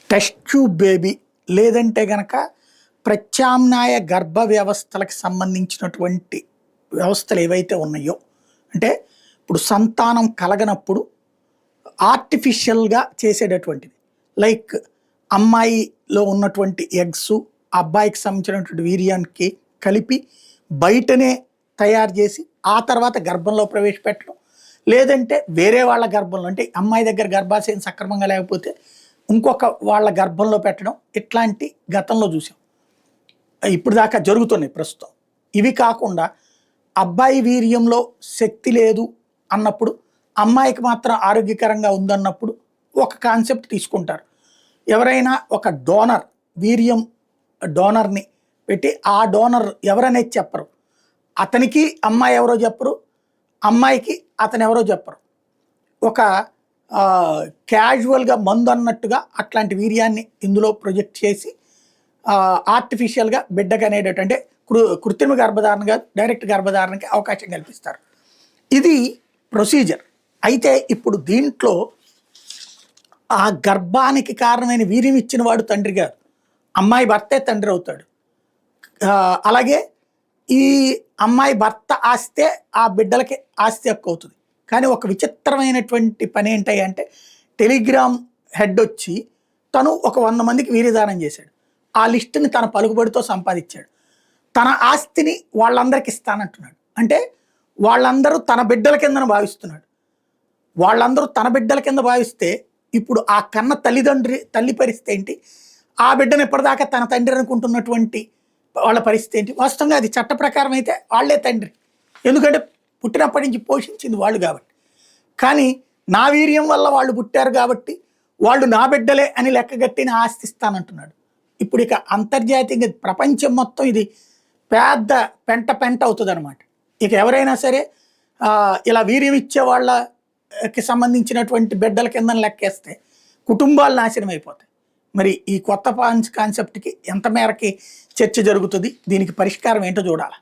Test tube baby లేదంటే గనక ప్రత్యామ్నాయ గర్భ వ్యవస్థలకు సంబంధించినటువంటి వ్యవస్థలు ఏవైతే ఉన్నాయో, అంటే ఇప్పుడు సంతానం కలగనప్పుడు ఆర్టిఫిషియల్గా చేసేటటువంటిది, లైక్ అమ్మాయిలో ఉన్నటువంటి ఎగ్స్ అబ్బాయికి సంబంధించినటువంటి వీర్యానికి కలిపి బయటనే తయారు చేసి ఆ తర్వాత గర్భంలో ప్రవేశపెట్టడం, లేదంటే వేరే వాళ్ళ గర్భంలో, అంటే అమ్మాయి దగ్గర గర్భాశయం సక్రమంగా లేకపోతే ఇంకొక వాళ్ళ గర్భంలో పెట్టడం, ఇట్లాంటి గతంలో చూసాం. ఇప్పుడు దాకా జరుగుతున్నాయి ప్రస్తుతం. ఇవి కాకుండా అబ్బాయి వీర్యంలో శక్తి లేదు అన్నప్పుడు, అమ్మాయికి మాత్రం ఆరోగ్యకరంగా ఉందన్నప్పుడు ఒక కాన్సెప్ట్ తీసుకుంటారు. ఎవరైనా ఒక డోనర్, వీర్యం డోనర్ని పెట్టి ఆ డోనర్ ఎవరనేది చెప్పరు, అతనికి అమ్మాయి ఎవరో చెప్పరు, అమ్మాయికి అతను ఎవరో చెప్పరు. ఒక క్యాజువల్గా మందు అన్నట్టుగా అట్లాంటి వీర్యాన్ని ఇందులో ప్రొజెక్ట్ చేసి ఆర్టిఫిషియల్గా బిడ్డకు అనేటట్టు, అంటే కృత్రిమ గర్భధారణగా డైరెక్ట్ గర్భధారణకి అవకాశం కల్పిస్తారు. ఇది ప్రొసీజర్. అయితే ఇప్పుడు దీంట్లో ఆ గర్భానికి కారణమైన వీర్యం ఇచ్చిన వాడు తండ్రి కాదు, అమ్మాయి భర్తే తండ్రి అవుతాడు. అలాగే ఈ అమ్మాయి భర్త ఆస్తే ఆ బిడ్డలకి ఆస్తి హక్కు అవుతుంది. కానీ ఒక విచిత్రమైనటువంటి పని ఏంటంటే, టెలిగ్రామ్ హెడ్ వచ్చి తను ఒక 100 మందికి వీర్యదానం చేశాడు. ఆ లిస్టుని తన పలుకుబడితో సంపాదించాడు. తన ఆస్తిని వాళ్ళందరికీ ఇస్తానంటున్నాడు. అంటే వాళ్ళందరూ తన బిడ్డల కిందను భావిస్తున్నాడు. వాళ్ళందరూ తన బిడ్డల కింద భావిస్తే ఇప్పుడు ఆ కన్న తల్లి పరిస్థితి ఏంటి, ఆ బిడ్డను ఎప్పటిదాకా తన తండ్రి అనుకుంటున్నటువంటి వాళ్ళ పరిస్థితి ఏంటి? వాస్తవంగా అది చట్ట ప్రకారం అయితే వాళ్ళే తండ్రి, ఎందుకంటే పుట్టినప్పటి నుంచి పోషించింది వాళ్ళు కాబట్టి. కానీ నా వీర్యం వల్ల వాళ్ళు పుట్టారు కాబట్టి వాళ్ళు నా బిడ్డలే అని లెక్కగట్టిన ఆస్తి ఇస్తానంటున్నాడు. ఇప్పుడు ఇక అంతర్జాతీయంగా ప్రపంచం మొత్తం ఇది పెద్ద పెంట అవుతుంది అనమాట. ఇక ఎవరైనా సరే ఇలా వీర్యం ఇచ్చే వాళ్ళకి సంబంధించినటువంటి బిడ్డల కింద లెక్కేస్తే కుటుంబాలు నాశనం అయిపోతాయి. మరి ఈ కొత్త కాన్సెప్ట్కి ఎంత మేరకి చర్చ జరుగుతుంది, దీనికి పరిష్కారం ఏంటో చూడాలి.